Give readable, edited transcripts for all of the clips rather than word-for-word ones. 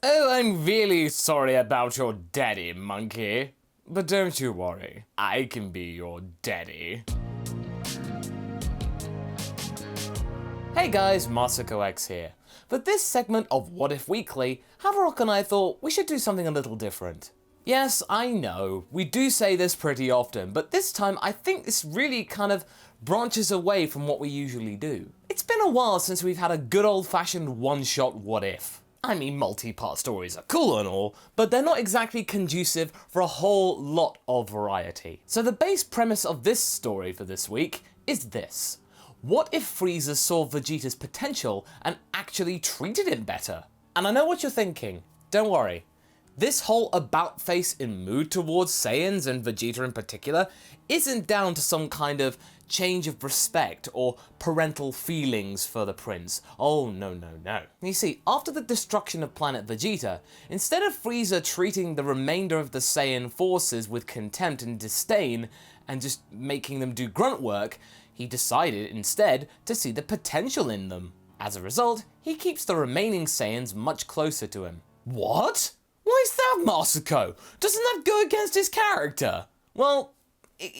Oh, I'm really sorry about your daddy, monkey. But don't you worry, I can be your daddy. Hey guys, MasakoX here. For this segment of What If Weekly, Haverock and I thought we should do something a little different. Yes, I know, we do say this pretty often, but this time I think this really kind of branches away from what we usually do. It's been a while since we've had a good old-fashioned one-shot What If. I mean, multi-part stories are cool and all, but they're not exactly conducive for a whole lot of variety. So the base premise of this story for this week is this. What if Frieza saw Vegeta's potential and actually treated him better? And I know what you're thinking, don't worry. This whole about-face in mood towards Saiyans and Vegeta in particular isn't down to some kind of change of respect or parental feelings for the prince. Oh no. You see, after the destruction of planet Vegeta, instead of Frieza treating the remainder of the Saiyan forces with contempt and disdain and just making them do grunt work, he decided instead to see the potential in them. As a result, he keeps the remaining Saiyans much closer to him. What? Why is that, Masako? Doesn't that go against his character? Well,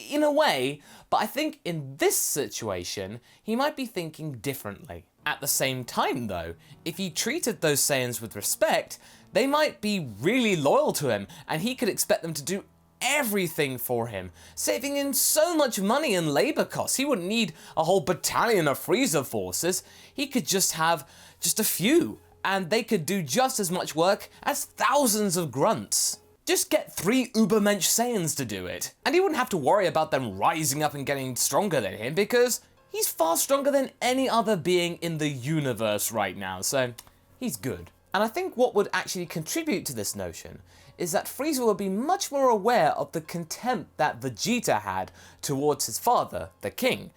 in a way, but I think in this situation, he might be thinking differently. At the same time though, if he treated those Saiyans with respect, they might be really loyal to him, and he could expect them to do everything for him, saving him so much money and labor costs. He wouldn't need a whole battalion of Frieza forces. He could just have just a few, and they could do just as much work as thousands of grunts. Just get 3 Ubermensch Saiyans to do it, and he wouldn't have to worry about them rising up and getting stronger than him, because he's far stronger than any other being in the universe right now, so he's good. And I think what would actually contribute to this notion is that Frieza would be much more aware of the contempt that Vegeta had towards his father, the king.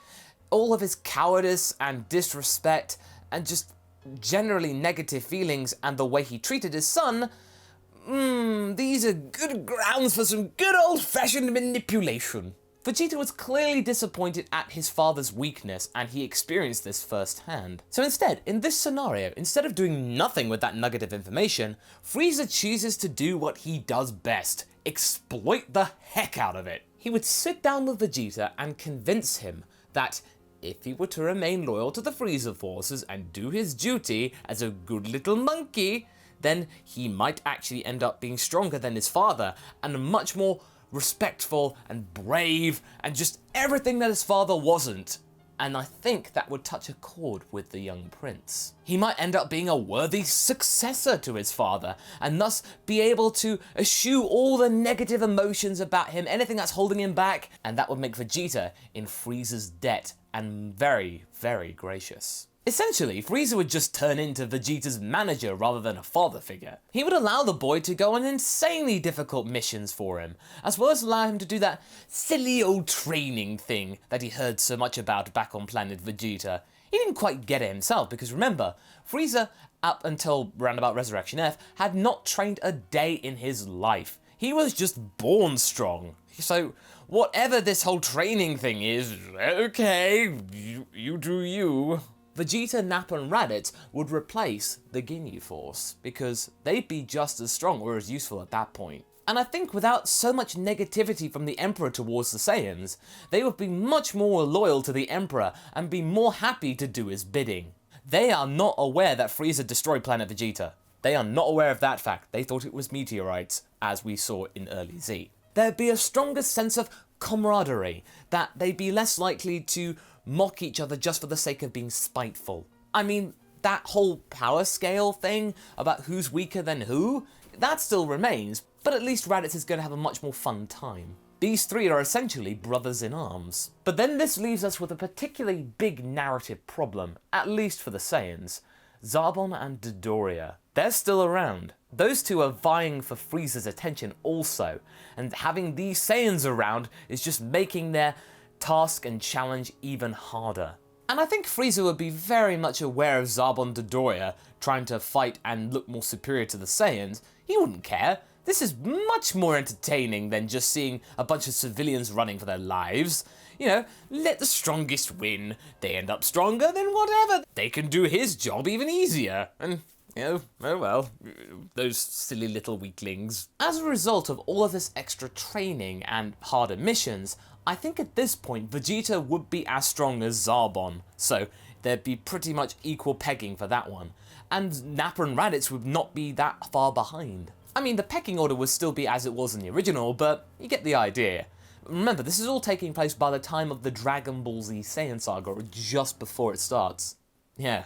All of his cowardice and disrespect and just generally negative feelings and the way he treated his son, these are good grounds for some good old-fashioned manipulation. Vegeta was clearly disappointed at his father's weakness, and he experienced this firsthand. So instead, in this scenario, instead of doing nothing with that nugget of information, Frieza chooses to do what he does best: exploit the heck out of it. He would sit down with Vegeta and convince him that if he were to remain loyal to the Frieza forces and do his duty as a good little monkey, then he might actually end up being stronger than his father and much more respectful and brave and just everything that his father wasn't. And I think that would touch a chord with the young prince. He might end up being a worthy successor to his father, and thus be able to eschew all the negative emotions about him, anything that's holding him back, and that would make Vegeta in Frieza's debt and very, very gracious. Essentially, Frieza would just turn into Vegeta's manager rather than a father figure. He would allow the boy to go on insanely difficult missions for him, as well as allow him to do that silly old training thing that he heard so much about back on planet Vegeta. He didn't quite get it himself, because remember, Frieza, up until roundabout Resurrection F, had not trained a day in his life. He was just born strong. So, whatever this whole training thing is, okay, you do you. Vegeta, Nappa and Raditz would replace the Ginyu Force, because they'd be just as strong or as useful at that point. And I think without so much negativity from the Emperor towards the Saiyans, they would be much more loyal to the Emperor and be more happy to do his bidding. They are not aware that Frieza destroyed planet Vegeta. They are not aware of that fact. They thought it was meteorites, as we saw in early Z. There'd be a stronger sense of camaraderie, that they'd be less likely to mock each other just for the sake of being spiteful. I mean, that whole power scale thing about who's weaker than who, that still remains, but at least Raditz is going to have a much more fun time. These three are essentially brothers in arms. But then this leaves us with a particularly big narrative problem, at least for the Saiyans. Zarbon and Dodoria. They're still around. Those two are vying for Frieza's attention also, and having these Saiyans around is just making their task and challenge even harder. And I think Frieza would be very much aware of Zarbon Dodoria trying to fight and look more superior to the Saiyans. He wouldn't care. This is much more entertaining than just seeing a bunch of civilians running for their lives. You know, let the strongest win. They end up stronger, then whatever. They can do his job even easier. And Oh well, those silly little weaklings. As a result of all of this extra training and harder missions, I think at this point Vegeta would be as strong as Zarbon, so there'd be pretty much equal pegging for that one, and Nappa and Raditz would not be that far behind. I mean, the pecking order would still be as it was in the original, but you get the idea. Remember, this is all taking place by the time of the Dragon Ball Z Saiyan saga, or just before it starts. Yeah,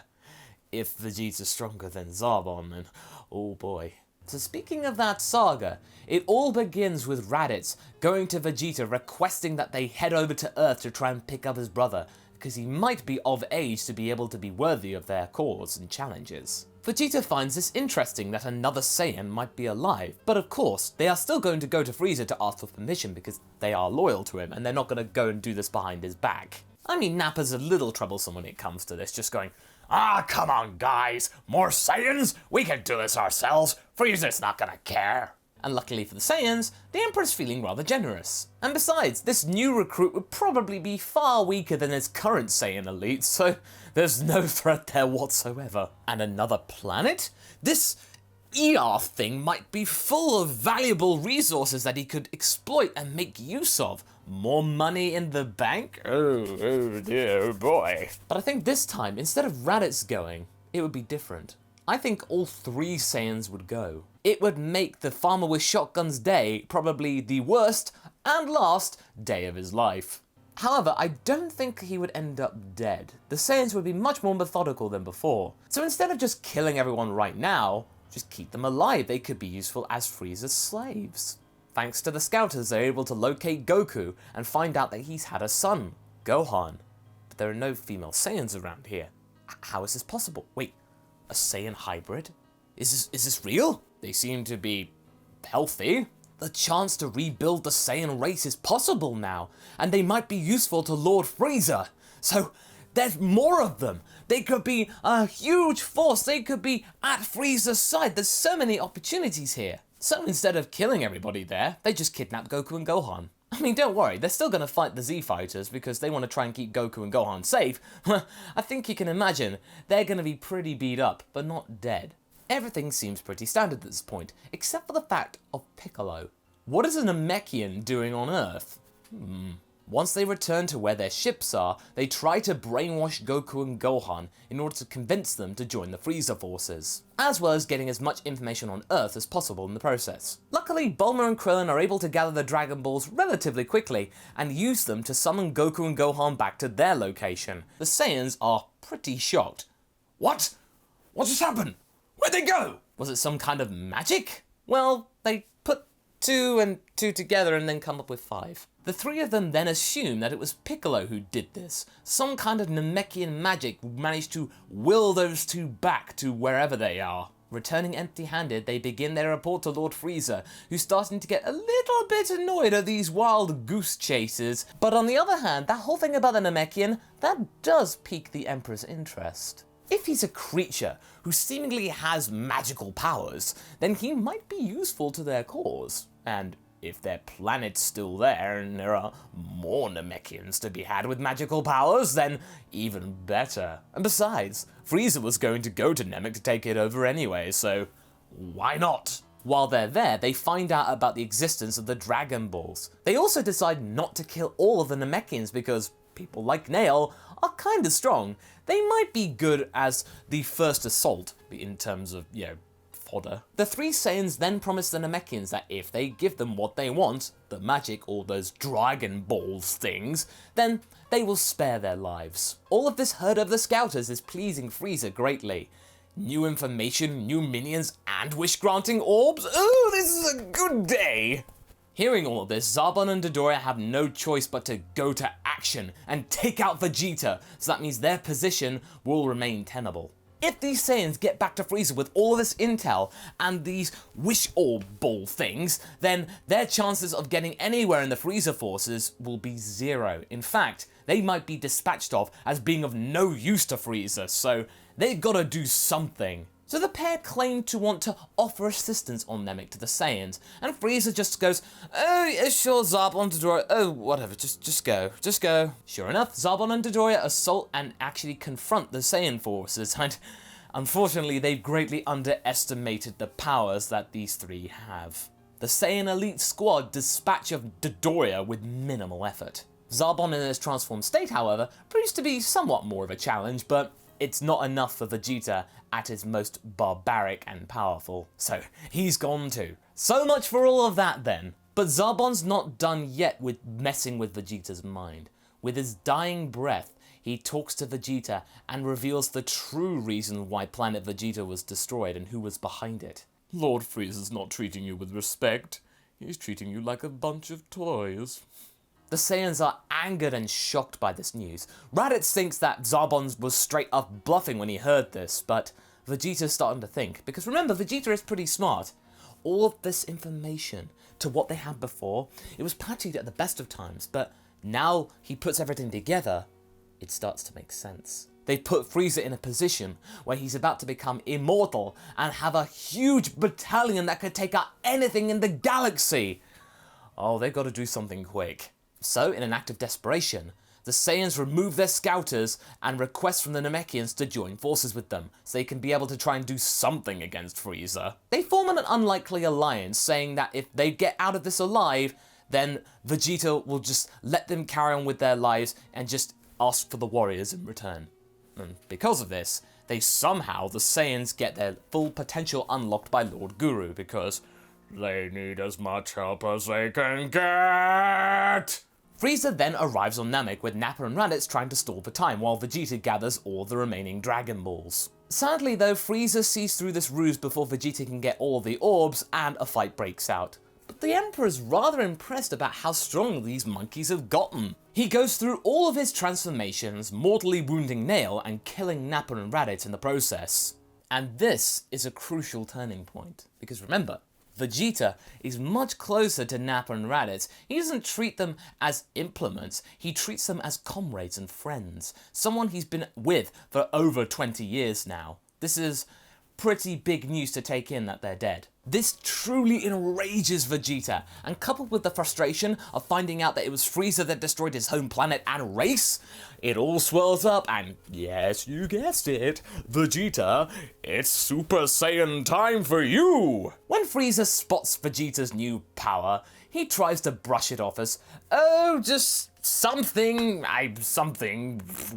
if Vegeta's stronger than Zarbon, then oh boy. So speaking of that saga, it all begins with Raditz going to Vegeta requesting that they head over to Earth to try and pick up his brother, because he might be of age to be able to be worthy of their cause and challenges. Vegeta finds this interesting that another Saiyan might be alive, but of course, they are still going to go to Frieza to ask for permission because they are loyal to him and they're not going to go and do this behind his back. I mean, Nappa's a little troublesome when it comes to this, just going, "Ah, come on guys, more Saiyans? We can do this ourselves, Frieza's not gonna care." And luckily for the Saiyans, the Emperor's feeling rather generous. And besides, this new recruit would probably be far weaker than his current Saiyan Elite, so there's no threat there whatsoever. And another planet? This Earth thing might be full of valuable resources that he could exploit and make use of. More money in the bank? Oh dear, oh boy. But I think this time, instead of Raditz going, it would be different. I think all three Saiyans would go. It would make the Farmer with Shotgun's day probably the worst and last day of his life. However, I don't think he would end up dead. The Saiyans would be much more methodical than before. So instead of just killing everyone right now, just keep them alive. They could be useful as Frieza's slaves. Thanks to the Scouters, they're able to locate Goku and find out that he's had a son, Gohan. But there are no female Saiyans around here. How is this possible? Wait, a Saiyan hybrid? Is this real? They seem to be healthy. The chance to rebuild the Saiyan race is possible now, and they might be useful to Lord Frieza. So there's more of them. They could be a huge force. They could be at Frieza's side. There's so many opportunities here. So instead of killing everybody there, they just kidnap Goku and Gohan. I mean, don't worry, they're still going to fight the Z Fighters because they want to try and keep Goku and Gohan safe. I think you can imagine they're going to be pretty beat up, but not dead. Everything seems pretty standard at this point, except for the fact of Piccolo. What is a Namekian doing on Earth? Once they return to where their ships are, they try to brainwash Goku and Gohan in order to convince them to join the Frieza forces, as well as getting as much information on Earth as possible in the process. Luckily, Bulma and Krillin are able to gather the Dragon Balls relatively quickly and use them to summon Goku and Gohan back to their location. The Saiyans are pretty shocked. What? What just happened? Where'd they go? Was it some kind of magic? Well, they put 2 and 2 together and then come up with 5. The three of them then assume that it was Piccolo who did this. Some kind of Namekian magic managed to will those two back to wherever they are. Returning empty-handed, they begin their report to Lord Frieza, who's starting to get a little bit annoyed at these wild goose chases. But on the other hand, that whole thing about the Namekian, that does pique the Emperor's interest. If he's a creature who seemingly has magical powers, then he might be useful to their cause. And if their planet's still there and there are more Namekians to be had with magical powers, then even better. And besides, Frieza was going to go to Namek to take it over anyway, so why not? While they're there, they find out about the existence of the Dragon Balls. They also decide not to kill all of the Namekians because people like Nail are kinda strong. They might be good as the first assault in terms of, fodder. The three Saiyans then promise the Namekians that if they give them what they want, the magic or those Dragon Balls things, then they will spare their lives. All of this heard of the Scouters is pleasing Frieza greatly. New information, new minions, and wish-granting orbs? Ooh, this is a good day! Hearing all of this, Zarbon and Dodoria have no choice but to go to action and take out Vegeta, so that means their position will remain tenable. If these Saiyans get back to Frieza with all of this intel and these wish orb ball things, then their chances of getting anywhere in the Frieza forces will be 0. In fact, they might be dispatched off as being of no use to Frieza, so they've gotta do something. So the pair claim to want to offer assistance on Namek to the Saiyans, and Frieza just goes, "Oh, yeah, sure, Zarbon and Dodoria, oh, whatever, just go. Sure enough, Zarbon and Dodoria assault and actually confront the Saiyan forces, and Unfortunately, they've greatly underestimated the powers that these three have. The Saiyan Elite Squad dispatch of Dodoria with minimal effort. Zarbon in its transformed state, however, proves to be somewhat more of a challenge, but it's not enough for Vegeta at his most barbaric and powerful, so he's gone too. So much for all of that then. But Zarbon's not done yet with messing with Vegeta's mind. With his dying breath, he talks to Vegeta and reveals the true reason why Planet Vegeta was destroyed and who was behind it. Lord Frieza's not treating you with respect. He's treating you like a bunch of toys. The Saiyans are angered and shocked by this news. Raditz thinks that Zarbon was straight up bluffing when he heard this, but Vegeta's starting to think, because remember, Vegeta is pretty smart. All of this information to what they had before, it was patchy at the best of times, but now he puts everything together, it starts to make sense. They've put Frieza in a position where he's about to become immortal and have a huge battalion that could take out anything in the galaxy. Oh, they've got to do something quick. So, in an act of desperation, the Saiyans remove their scouters and request from the Namekians to join forces with them, so they can be able to try and do something against Frieza. They form an unlikely alliance, saying that if they get out of this alive, then Vegeta will just let them carry on with their lives and just ask for the warriors in return. And because of this, the Saiyans get their full potential unlocked by Lord Guru, because they need as much help as they can get. Frieza then arrives on Namek with Nappa and Raditz trying to stall for time while Vegeta gathers all the remaining Dragon Balls. Sadly though, Frieza sees through this ruse before Vegeta can get all the orbs and a fight breaks out. But the Emperor's rather impressed about how strong these monkeys have gotten. He goes through all of his transformations, mortally wounding Nail and killing Nappa and Raditz in the process. And this is a crucial turning point, because remember, Vegeta is much closer to Nappa and Raditz. He doesn't treat them as implements, he treats them as comrades and friends. Someone he's been with for over 20 years now. This is pretty big news to take in that they're dead. This truly enrages Vegeta, and coupled with the frustration of finding out that it was Frieza that destroyed his home planet and race, it all swells up and, yes, you guessed it, Vegeta, it's Super Saiyan time for you! When Frieza spots Vegeta's new power, he tries to brush it off as, oh, just something,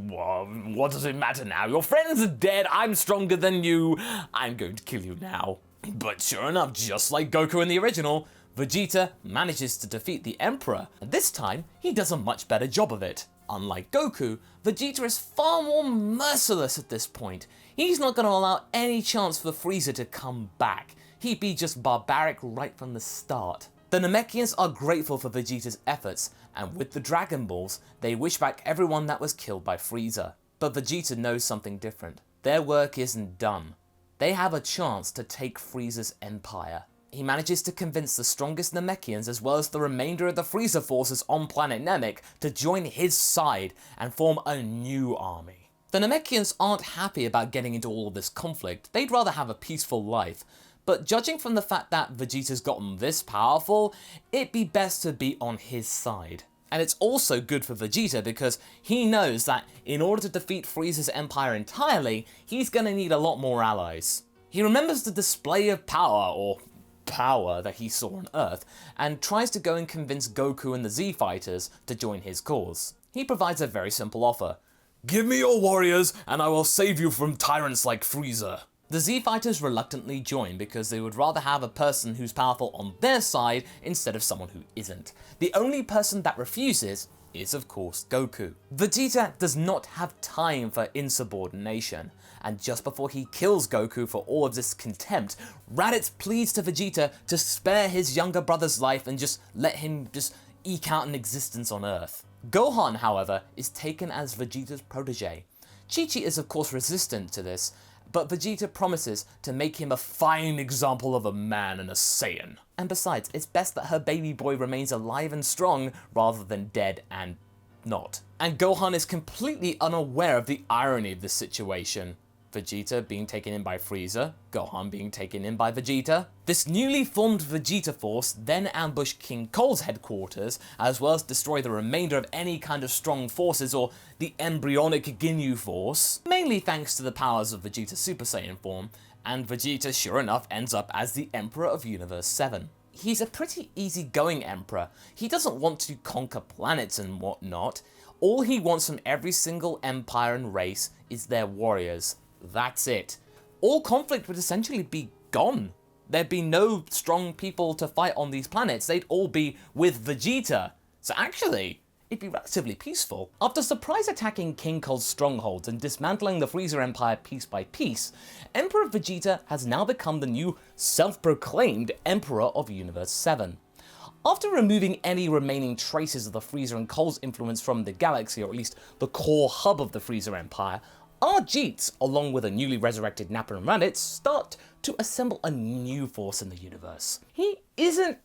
what does it matter now? Your friends are dead, I'm stronger than you, I'm going to kill you now. But sure enough, just like Goku in the original, Vegeta manages to defeat the Emperor, and this time, he does a much better job of it. Unlike Goku, Vegeta is far more merciless at this point. He's not going to allow any chance for Frieza to come back. He'd be just barbaric right from the start. The Namekians are grateful for Vegeta's efforts, and with the Dragon Balls, they wish back everyone that was killed by Frieza. But Vegeta knows something different. Their work isn't done. They have a chance to take Frieza's empire. He manages to convince the strongest Namekians as well as the remainder of the Frieza forces on planet Namek to join his side and form a new army. The Namekians aren't happy about getting into all of this conflict, they'd rather have a peaceful life, but judging from the fact that Vegeta's gotten this powerful, it'd be best to be on his side. And it's also good for Vegeta because he knows that in order to defeat Frieza's empire entirely, he's gonna need a lot more allies. He remembers the display of power that he saw on Earth, and tries to go and convince Goku and the Z-Fighters to join his cause. He provides a very simple offer. Give me your warriors, and I will save you from tyrants like Frieza. The Z-Fighters reluctantly join because they would rather have a person who's powerful on their side instead of someone who isn't. The only person that refuses is of course Goku. Vegeta does not have time for insubordination, and just before he kills Goku for all of this contempt, Raditz pleads to Vegeta to spare his younger brother's life and just let him just eke out an existence on Earth. Gohan, however, is taken as Vegeta's protege. Chi-Chi is of course resistant to this, but Vegeta promises to make him a fine example of a man and a Saiyan. And besides, it's best that her baby boy remains alive and strong rather than dead and not. And Gohan is completely unaware of the irony of this situation. Vegeta being taken in by Frieza, Gohan being taken in by Vegeta. This newly formed Vegeta force then ambushed King Cole's headquarters, as well as destroy the remainder of any kind of strong forces or the embryonic Ginyu force, mainly thanks to the powers of Vegeta's Super Saiyan form, and Vegeta sure enough ends up as the Emperor of Universe 7. He's a pretty easygoing emperor. He doesn't want to conquer planets and whatnot. All he wants from every single empire and race is their warriors. That's it. All conflict would essentially be gone. There'd be no strong people to fight on these planets. They'd all be with Vegeta. So actually, it'd be relatively peaceful. After surprise attacking King Cole's strongholds and dismantling the Frieza Empire piece by piece, Emperor Vegeta has now become the new self-proclaimed Emperor of Universe 7. After removing any remaining traces of the Frieza and Cole's influence from the galaxy, or at least the core hub of the Frieza Empire, our Jeets, along with a newly resurrected Nappa and Raditz, start to assemble a new force in the universe. He isn't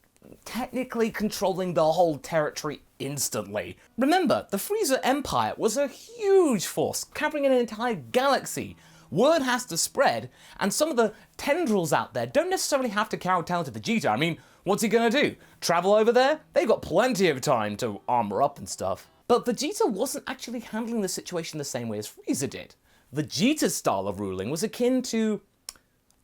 technically controlling the whole territory instantly. Remember, the Frieza Empire was a huge force, covering an entire galaxy. Word has to spread, and some of the tendrils out there don't necessarily have to kowtow to Vegeta. I mean, what's he gonna do? Travel over there? They've got plenty of time to armor up and stuff. But Vegeta wasn't actually handling the situation the same way as Frieza did. Vegeta's style of ruling was akin to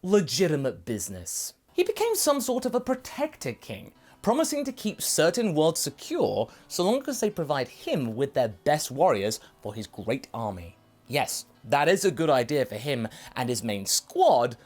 legitimate business. He became some sort of a protector king, promising to keep certain worlds secure so long as they provide him with their best warriors for his great army. Yes, that is a good idea for him and his main squad,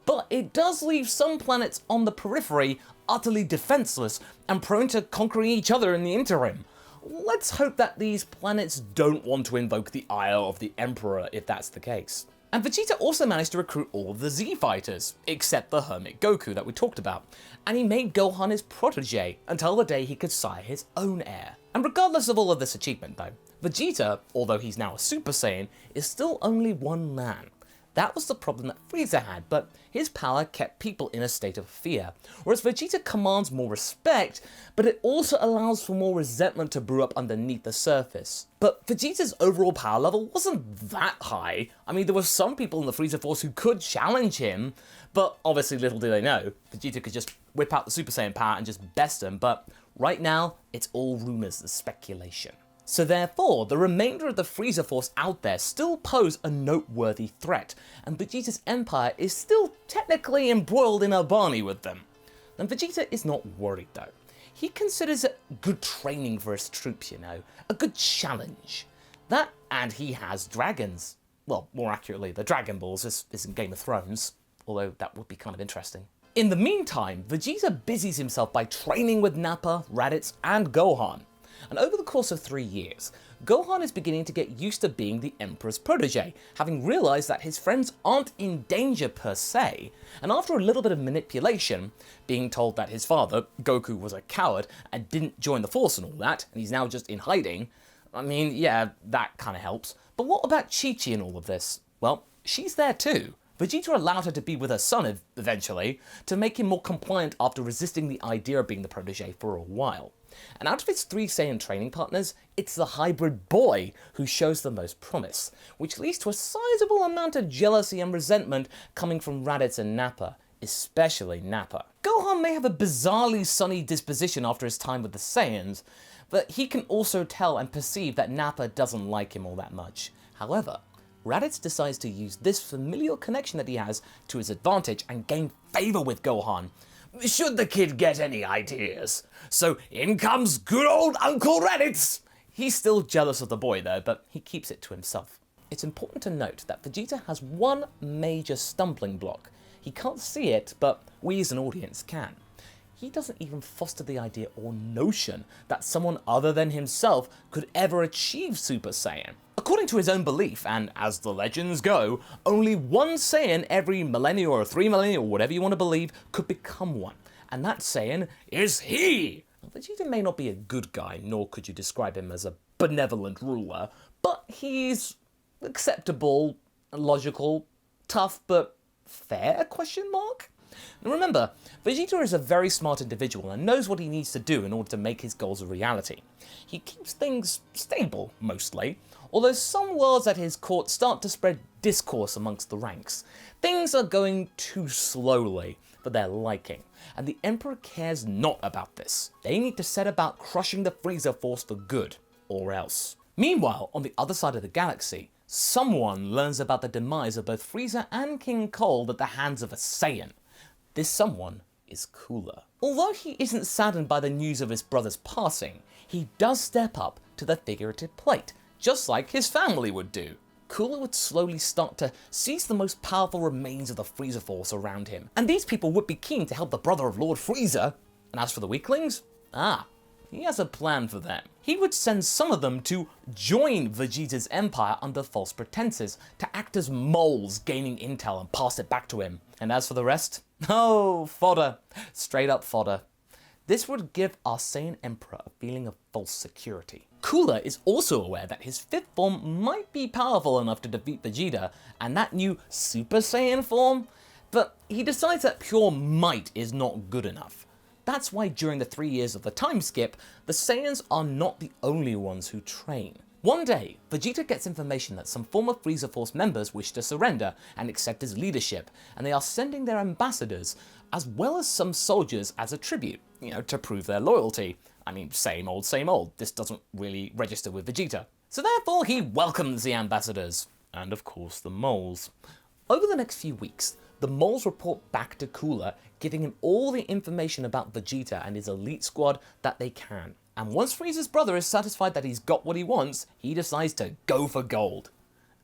but it does leave some planets on the periphery utterly defenseless and prone to conquering each other in the interim. Let's hope that these planets don't want to invoke the ire of the Emperor if that's the case. And Vegeta also managed to recruit all of the Z fighters, except the hermit Goku that we talked about, and he made Gohan his protege until the day he could sire his own heir. And regardless of all of this achievement though, Vegeta, although he's now a Super Saiyan, is still only one man. That was the problem that Frieza had, but his power kept people in a state of fear, whereas Vegeta commands more respect, but it also allows for more resentment to brew up underneath the surface. But Vegeta's overall power level wasn't that high. I mean, there were some people in the Frieza Force who could challenge him, but obviously little do they know, Vegeta could just whip out the Super Saiyan power and just best him, but right now, it's all rumors and speculation. So therefore, the remainder of the Frieza Force out there still pose a noteworthy threat, and Vegeta's empire is still technically embroiled in a Barney with them. And Vegeta is not worried though. He considers it good training for his troops, you know, a good challenge. That, and he has dragons. Well, more accurately, the Dragon Balls. This isn't Game of Thrones, although that would be kind of interesting. In the meantime, Vegeta busies himself by training with Nappa, Raditz, and Gohan. And over the course of 3 years, Gohan is beginning to get used to being the Emperor's protege, having realized that his friends aren't in danger per se, and after a little bit of manipulation, being told that his father, Goku, was a coward and didn't join the Force and all that, and he's now just in hiding, I mean, yeah, that kind of helps. But what about Chi-Chi in all of this? Well, she's there too. Vegeta allowed her to be with her son eventually, to make him more compliant after resisting the idea of being the protege for a while. And out of its 3 Saiyan training partners, it's the hybrid boy who shows the most promise, which leads to a sizable amount of jealousy and resentment coming from Raditz and Nappa, especially Nappa. Gohan may have a bizarrely sunny disposition after his time with the Saiyans, but he can also tell and perceive that Nappa doesn't like him all that much. However, Raditz decides to use this familial connection that he has to his advantage and gain favour with Gohan, should the kid get any ideas. So in comes good old Uncle Raditz! He's still jealous of the boy though, but he keeps it to himself. It's important to note that Vegeta has one major stumbling block. He can't see it, but we as an audience can. He doesn't even foster the idea or notion that someone other than himself could ever achieve Super Saiyan. According to his own belief, and as the legends go, only one Saiyan every millennia or 3 millennia or whatever you want to believe could become one, and that Saiyan is he! Vegeta may not be a good guy, nor could you describe him as a benevolent ruler, but he's acceptable, logical, tough but fair, question mark? And remember, Vegeta is a very smart individual and knows what he needs to do in order to make his goals a reality. He keeps things stable, mostly, although some worlds at his court start to spread discourse amongst the ranks. Things are going too slowly for their liking, and the Emperor cares not about this. They need to set about crushing the Frieza force for good, or else. Meanwhile, on the other side of the galaxy, someone learns about the demise of both Frieza and King Cold at the hands of a Saiyan. This someone is Cooler. Although he isn't saddened by the news of his brother's passing, he does step up to the figurative plate, just like his family would do. Cooler would slowly start to seize the most powerful remains of the Frieza force around him, and these people would be keen to help the brother of Lord Frieza. And as for the weaklings, he has a plan for them. He would send some of them to join Vegeta's empire under false pretenses, to act as moles gaining intel and pass it back to him. And as for the rest, fodder. Straight up fodder. This would give our Saiyan Emperor a feeling of false security. Cooler is also aware that his fifth form might be powerful enough to defeat Vegeta and that new Super Saiyan form, but he decides that pure might is not good enough. That's why during the 3 years of the time skip, the Saiyans are not the only ones who train. One day, Vegeta gets information that some former Frieza Force members wish to surrender and accept his leadership, and they are sending their ambassadors, as well as some soldiers as a tribute, to prove their loyalty. I mean, same old, this doesn't really register with Vegeta. So therefore he welcomes the ambassadors, and of course the moles. Over the next few weeks, the moles report back to Cooler, giving him all the information about Vegeta and his elite squad that they can. And once Frieza's brother is satisfied that he's got what he wants, he decides to go for gold.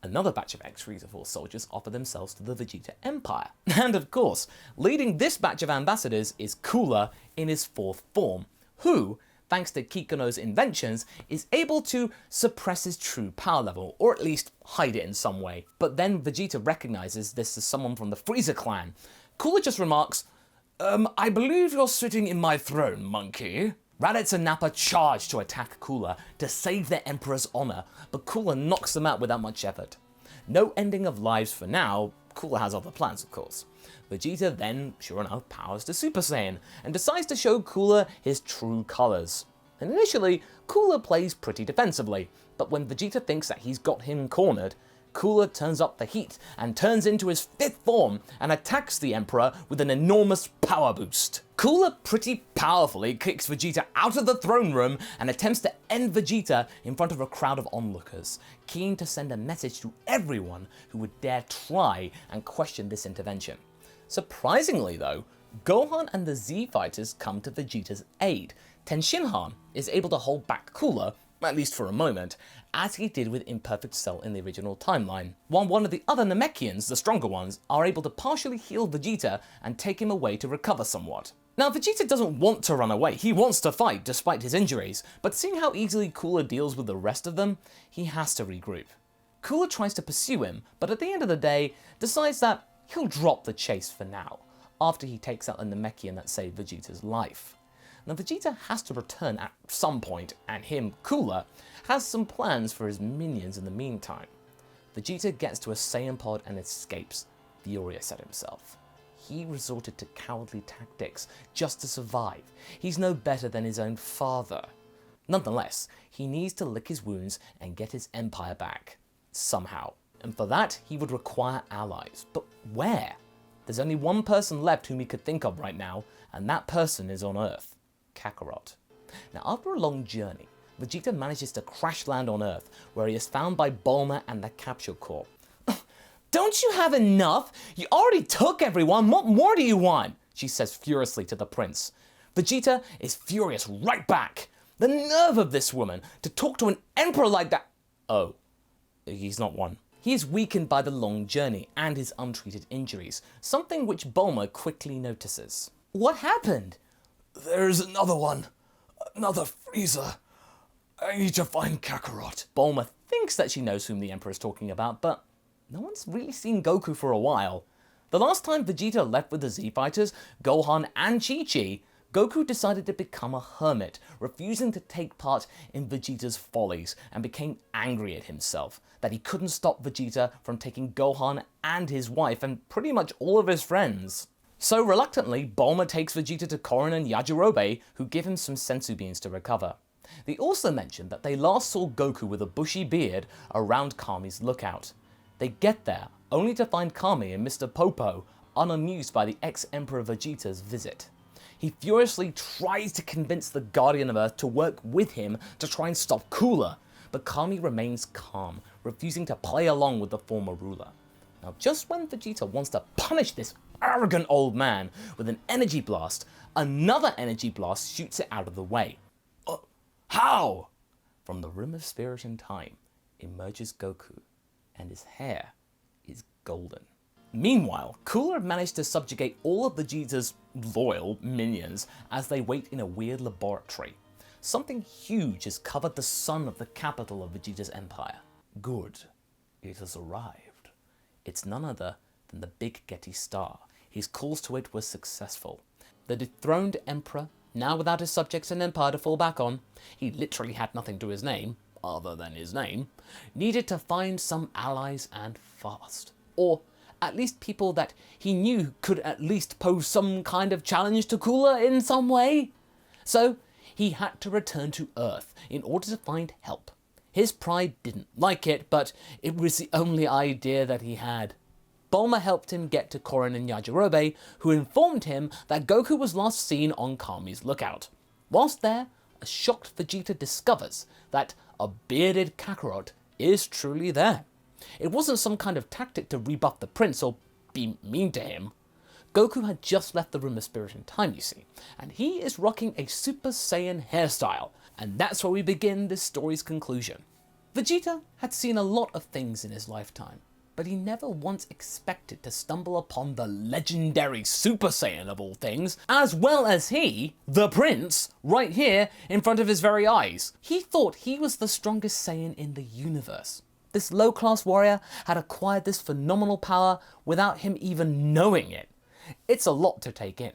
Another batch of ex-Frieza Force soldiers offer themselves to the Vegeta Empire. And of course, leading this batch of ambassadors is Cooler in his fourth form, who, thanks to Kikuno's inventions, is able to suppress his true power level, or at least hide it in some way. But then Vegeta recognizes this as someone from the Frieza clan. Cooler just remarks, I believe you're sitting in my throne, monkey. Raditz and Nappa charge to attack Cooler to save their Emperor's honor, but Cooler knocks them out without much effort. No ending of lives for now. Cooler has other plans, of course. Vegeta then, sure enough, powers to Super Saiyan and decides to show Cooler his true colors. And initially, Cooler plays pretty defensively, but when Vegeta thinks that he's got him cornered, Cooler turns up the heat and turns into his fifth form and attacks the Emperor with an enormous power boost. Cooler pretty powerfully kicks Vegeta out of the throne room and attempts to end Vegeta in front of a crowd of onlookers, keen to send a message to everyone who would dare try and question this intervention. Surprisingly though, Gohan and the Z Fighters come to Vegeta's aid. Tenshinhan is able to hold back Cooler, at least for a moment, as he did with Imperfect Cell in the original timeline, while one of the other Namekians, the stronger ones, are able to partially heal Vegeta and take him away to recover somewhat. Now Vegeta doesn't want to run away, he wants to fight despite his injuries, but seeing how easily Cooler deals with the rest of them, he has to regroup. Cooler tries to pursue him, but at the end of the day, decides that he'll drop the chase for now, after he takes out the Namekian that saved Vegeta's life. Now Vegeta has to return at some point, and him, Cooler, has some plans for his minions in the meantime. Vegeta gets to a Saiyan pod and escapes, furious at himself. He resorted to cowardly tactics just to survive. He's no better than his own father. Nonetheless, he needs to lick his wounds and get his empire back. Somehow. And for that, he would require allies. But where? There's only one person left whom he could think of right now, and that person is on Earth. Kakarot. Now after a long journey, Vegeta manages to crash land on Earth, where he is found by Bulma and the Capsule Corps. Don't you have enough? You already took everyone, what more do you want? She says furiously to the prince. Vegeta is furious right back. The nerve of this woman to talk to an emperor like that. Oh, he's not one. He is weakened by the long journey and his untreated injuries, something which Bulma quickly notices. What happened? There's another one. Another Frieza. I need to find Kakarot. Bulma thinks that she knows whom the Emperor is talking about, but no one's really seen Goku for a while. The last time Vegeta left with the Z Fighters, Gohan and Chi-Chi, Goku decided to become a hermit, refusing to take part in Vegeta's follies, and became angry at himself that he couldn't stop Vegeta from taking Gohan and his wife and pretty much all of his friends. So reluctantly, Bulma takes Vegeta to Korin and Yajirobe, who give him some sensu beans to recover. They also mention that they last saw Goku with a bushy beard around Kami's lookout. They get there, only to find Kami and Mr. Popo unamused by the ex-Emperor Vegeta's visit. He furiously tries to convince the Guardian of Earth to work with him to try and stop Cooler, but Kami remains calm, refusing to play along with the former ruler. Now, just when Vegeta wants to punish this arrogant old man with an energy blast, another energy blast shoots it out of the way. How? From the Room of Spirit and Time emerges Goku, and his hair is golden. Meanwhile, Cooler managed to subjugate all of Vegeta's loyal minions as they wait in a weird laboratory. Something huge has covered the sun of the capital of Vegeta's empire. Good. It has arrived. It's none other than the Big Getty Star. His calls to it were successful. The dethroned emperor, now without his subjects and empire to fall back on, he literally had nothing to his name, other than his name, needed to find some allies and fast. Or at least people that he knew could at least pose some kind of challenge to Cooler in some way. So he had to return to Earth in order to find help. His pride didn't like it, but it was the only idea that he had. Bulma helped him get to Korin and Yajirobe, who informed him that Goku was last seen on Kami's lookout. Whilst there, a shocked Vegeta discovers that a bearded Kakarot is truly there. It wasn't some kind of tactic to rebuff the prince or be mean to him. Goku had just left the Room of Spirit and Time, you see, and he is rocking a Super Saiyan hairstyle, and that's where we begin this story's conclusion. Vegeta had seen a lot of things in his lifetime, but he never once expected to stumble upon the legendary Super Saiyan of all things, as well as he, the prince, right here in front of his very eyes. He thought he was the strongest Saiyan in the universe. This low-class warrior had acquired this phenomenal power without him even knowing it. It's a lot to take in.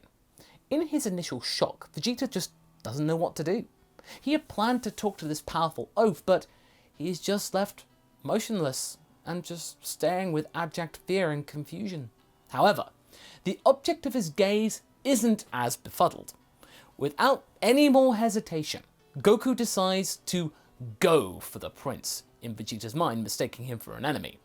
In his initial shock, Vegeta just doesn't know what to do. He had planned to talk to this powerful oaf, but he is just left motionless and just staring with abject fear and confusion. However, the object of his gaze isn't as befuddled. Without any more hesitation, Goku decides to go for the prince, in Vegeta's mind mistaking him for an enemy.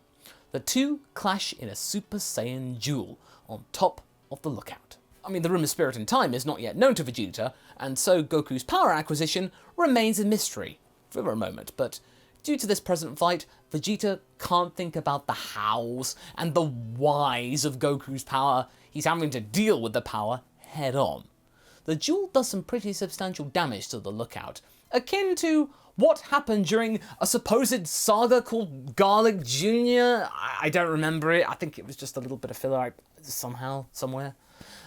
The two clash in a Super Saiyan duel on top of the lookout. I mean, the Room of Spirit and Time is not yet known to Vegeta, and so Goku's power acquisition remains a mystery for a moment, but due to this present fight, Vegeta can't think about the hows and the whys of Goku's power. He's having to deal with the power head on. The duel does some pretty substantial damage to the lookout, akin to what happened during a supposed saga called Garlic Jr. I don't remember it. I think it was just a little bit of filler somehow, somewhere.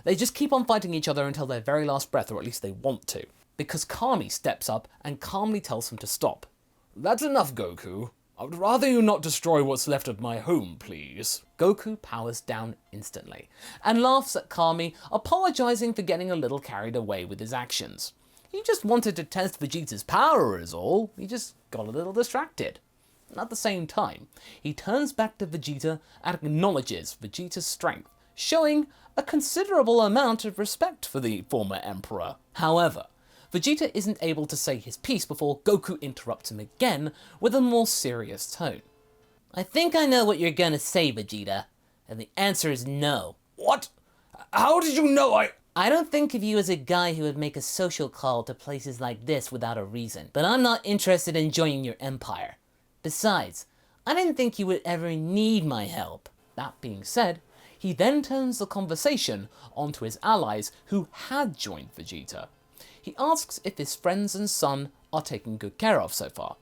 They just keep on fighting each other until their very last breath, or at least they want to, because Kami steps up and calmly tells him to stop. That's enough, Goku. I would rather you not destroy what's left of my home, please. Goku powers down instantly and laughs at Kami, apologizing for getting a little carried away with his actions. He just wanted to test Vegeta's power is all. He just got a little distracted. At the same time, he turns back to Vegeta and acknowledges Vegeta's strength, showing a considerable amount of respect for the former emperor. However, Vegeta isn't able to say his piece before Goku interrupts him again with a more serious tone. I think I know what you're gonna say, Vegeta, and the answer is no. What? How did you know I don't think of you as a guy who would make a social call to places like this without a reason, but I'm not interested in joining your empire. Besides, I didn't think you would ever need my help. That being said, he then turns the conversation onto his allies who had joined Vegeta. He asks if his friends and son are taken good care of so far,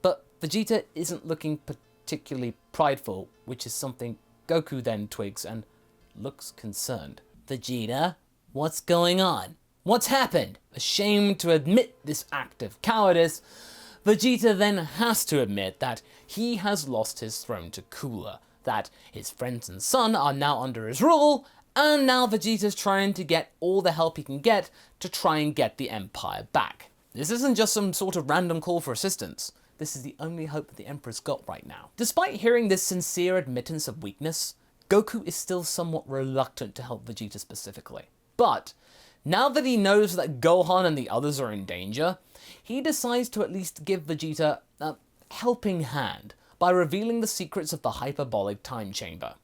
but Vegeta isn't looking particularly prideful, which is something Goku then twigs and looks concerned. Vegeta? What's going on? What's happened? Ashamed to admit this act of cowardice, Vegeta then has to admit that he has lost his throne to Cooler, that his friends and son are now under his rule, and now Vegeta's trying to get all the help he can get to try and get the Empire back. This isn't just some sort of random call for assistance. This is the only hope that the Emperor's got right now. Despite hearing this sincere admittance of weakness, Goku is still somewhat reluctant to help Vegeta specifically. But now that he knows that Gohan and the others are in danger, he decides to at least give Vegeta a helping hand by revealing the secrets of the hyperbolic time chamber.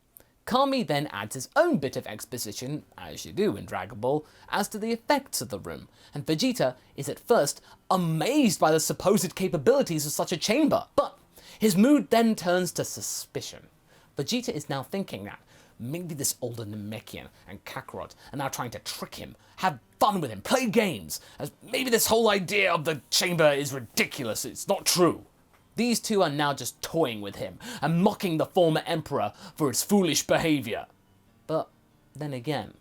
Kami then adds his own bit of exposition, as you do in Dragon Ball, as to the effects of the room, and Vegeta is at first amazed by the supposed capabilities of such a chamber, but his mood then turns to suspicion. Vegeta is now thinking that maybe this older Namekian and Kakarot are now trying to trick him, have fun with him, play games, as maybe this whole idea of the chamber is ridiculous, it's not true. These two are now just toying with him and mocking the former emperor for his foolish behaviour. But then again,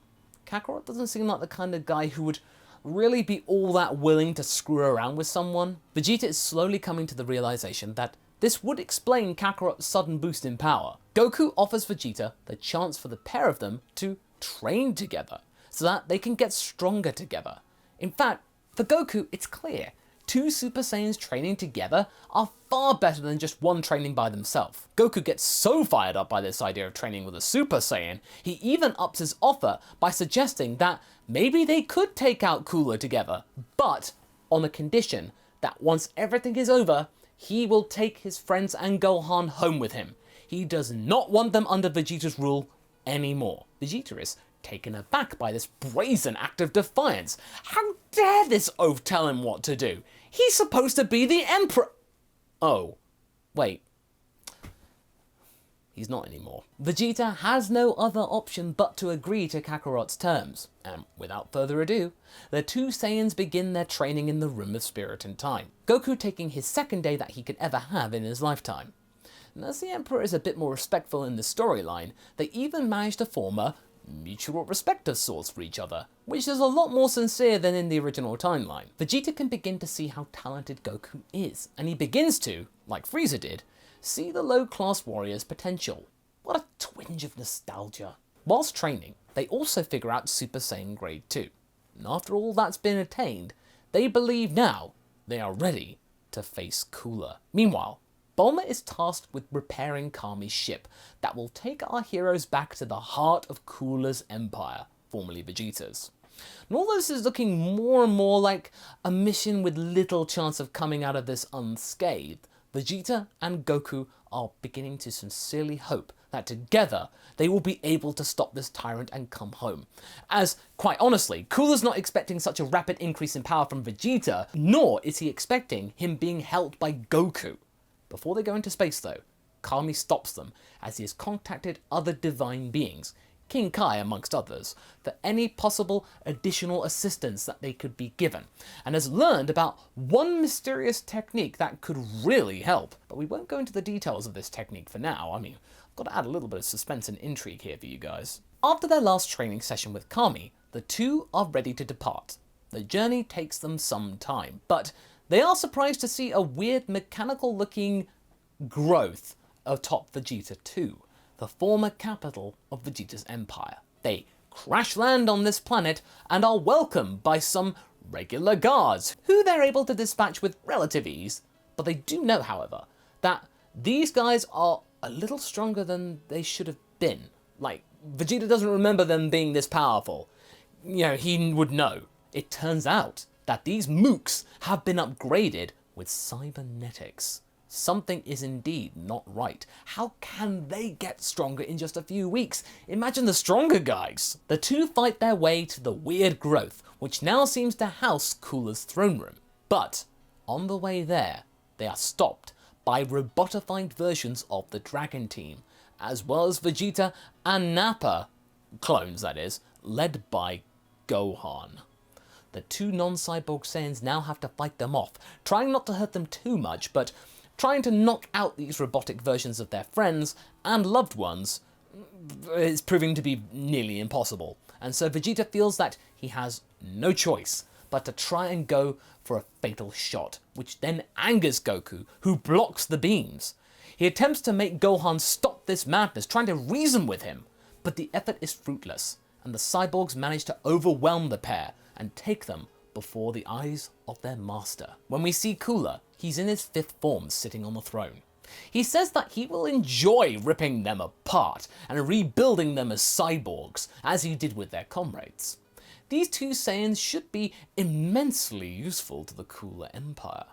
Kakarot doesn't seem like the kind of guy who would really be all that willing to screw around with someone. Vegeta is slowly coming to the realization that this would explain Kakarot's sudden boost in power. Goku offers Vegeta the chance for the pair of them to train together, so that they can get stronger together. In fact, for Goku, it's clear. Two Super Saiyans training together are far better than just one training by themselves. Goku gets so fired up by this idea of training with a Super Saiyan, he even ups his offer by suggesting that maybe they could take out Cooler together, but on the condition that once everything is over, he will take his friends and Gohan home with him. He does not want them under Vegeta's rule anymore. Vegeta is taken aback by this brazen act of defiance. How dare this oaf tell him what to do? He's supposed to be the emperor. Oh, wait. He's not anymore. Vegeta has no other option but to agree to Kakarot's terms, and without further ado, the two Saiyans begin their training in the Room of Spirit and Time, Goku taking his second day that he could ever have in his lifetime. And as the Emperor is a bit more respectful in the storyline, they even manage to form a mutual respect of sorts for each other, which is a lot more sincere than in the original timeline. Vegeta can begin to see how talented Goku is, and he begins to, like Frieza did, see the low-class warrior's potential. What a twinge of nostalgia. Whilst training, they also figure out Super Saiyan Grade 2. And after all that's been attained, they believe now they are ready to face Cooler. Meanwhile, Bulma is tasked with repairing Kami's ship that will take our heroes back to the heart of Cooler's empire, formerly Vegeta's. And all this is looking more and more like a mission with little chance of coming out of this unscathed. Vegeta and Goku are beginning to sincerely hope that together they will be able to stop this tyrant and come home. As, quite honestly, Cooler's not expecting such a rapid increase in power from Vegeta, nor is he expecting him being helped by Goku. Before they go into space though, Kami stops them as he has contacted other divine beings, King Kai amongst others, for any possible additional assistance that they could be given, and has learned about one mysterious technique that could really help. But we won't go into the details of this technique for now. I mean, I've got to add a little bit of suspense and intrigue here for you guys. After their last training session with Kami, the two are ready to depart. The journey takes them some time, but they are surprised to see a weird mechanical looking growth atop Vegeta 2, the former capital of Vegeta's empire. They crash land on this planet and are welcomed by some regular guards, who they're able to dispatch with relative ease, but they do know, however, that these guys are a little stronger than they should have been. Like, Vegeta doesn't remember them being this powerful. You know, he would know. It turns out that these mooks have been upgraded with cybernetics. Something is indeed not right. How can they get stronger in just a few weeks? Imagine the stronger guys. The two fight their way to the weird growth, which now seems to house Cooler's throne room. But on the way there, they are stopped by robotified versions of the Dragon Team, as well as Vegeta and Nappa, clones that is, led by Gohan. The two non-cyborg Saiyans now have to fight them off, trying not to hurt them too much, but trying to knock out these robotic versions of their friends and loved ones is proving to be nearly impossible. And so Vegeta feels that he has no choice but to try and go for a fatal shot, which then angers Goku, who blocks the beams. He attempts to make Gohan stop this madness, trying to reason with him, but the effort is fruitless, and the cyborgs manage to overwhelm the pair and take them before the eyes of their master. When we see Cooler, he's in his fifth form sitting on the throne. He says that he will enjoy ripping them apart and rebuilding them as cyborgs, as he did with their comrades. These two Saiyans should be immensely useful to the Cooler Empire.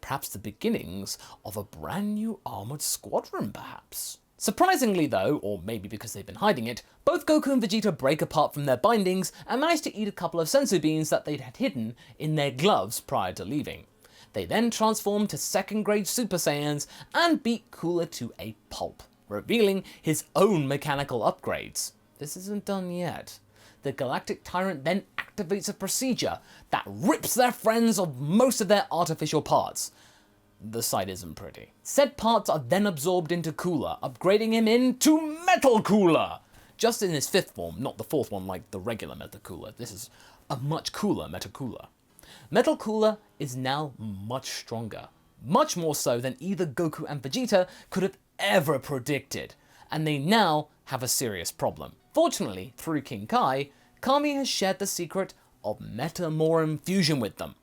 Perhaps the beginnings of a brand new armoured squadron, perhaps. Surprisingly though, or maybe because they've been hiding it, both Goku and Vegeta break apart from their bindings and manage to eat a couple of senzu beans that they'd had hidden in their gloves prior to leaving. They then transform to second grade Super Saiyans and beat Cooler to a pulp, revealing his own mechanical upgrades. This isn't done yet. The Galactic Tyrant then activates a procedure that rips their friends of most of their artificial parts. The sight isn't pretty. Said parts are then absorbed into Cooler, upgrading him into Metal Cooler! Just in his fifth form, not the fourth one like the regular Metal Cooler. This is a much cooler Metal Cooler. Metal Cooler is now much stronger, much more so than either Goku and Vegeta could have ever predicted, and they now have a serious problem. Fortunately, through King Kai, Kami has shared the secret of Metamorum fusion with them.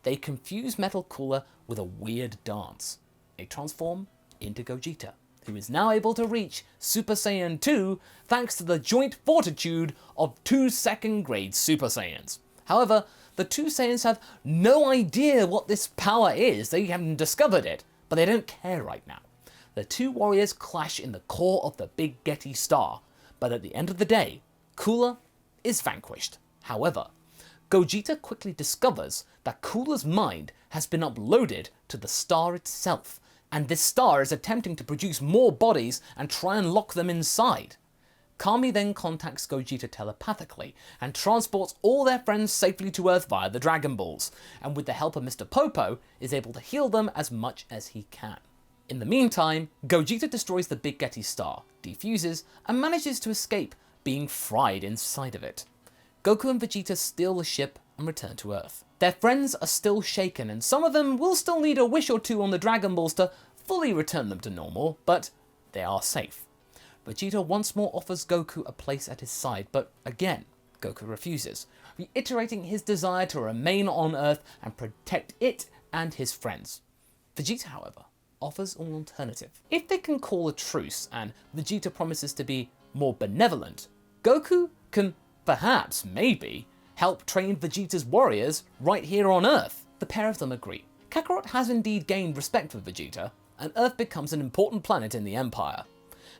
They confuse Metal Cooler with a weird dance. They transform into Gogeta, who is now able to reach Super Saiyan 2 thanks to the joint fortitude of two second grade Super Saiyans. However, the two Saiyans have no idea what this power is. They haven't discovered it, but they don't care right now. The two warriors clash in the core of the Big Getty Star, but at the end of the day, Cooler is vanquished. However, Gogeta quickly discovers that Cooler's mind has been uploaded to the star itself, and this star is attempting to produce more bodies and try and lock them inside. Kami then contacts Gogeta telepathically and transports all their friends safely to Earth via the Dragon Balls, and with the help of Mr. Popo, is able to heal them as much as he can. In the meantime, Gogeta destroys the Big Getty Star, defuses, and manages to escape, being fried inside of it. Goku and Vegeta steal the ship and return to Earth. Their friends are still shaken, and some of them will still need a wish or two on the Dragon Balls to fully return them to normal, but they are safe. Vegeta once more offers Goku a place at his side, but again, Goku refuses, reiterating his desire to remain on Earth and protect it and his friends. Vegeta, however, offers an alternative. If they can call a truce and Vegeta promises to be more benevolent, Goku can perhaps, maybe, help train Vegeta's warriors right here on Earth. The pair of them agree. Kakarot has indeed gained respect for Vegeta, and Earth becomes an important planet in the Empire.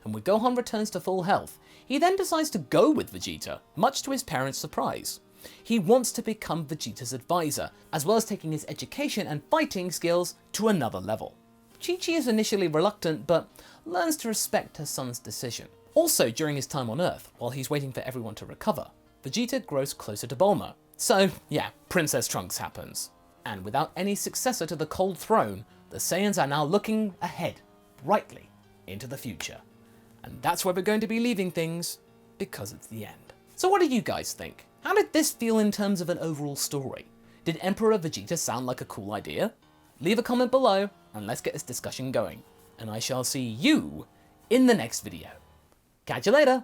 And when Gohan returns to full health, he then decides to go with Vegeta, much to his parents' surprise. He wants to become Vegeta's advisor, as well as taking his education and fighting skills to another level. Chi-Chi is initially reluctant, but learns to respect her son's decision. Also, during his time on Earth, while he's waiting for everyone to recover, Vegeta grows closer to Bulma. So yeah, Princess Trunks happens. And without any successor to the Cold Throne, the Saiyans are now looking ahead, brightly, into the future. And that's where we're going to be leaving things, because it's the end. So what do you guys think? How did this feel in terms of an overall story? Did Emperor Vegeta sound like a cool idea? Leave a comment below, and let's get this discussion going. And I shall see you in the next video. Catch you later!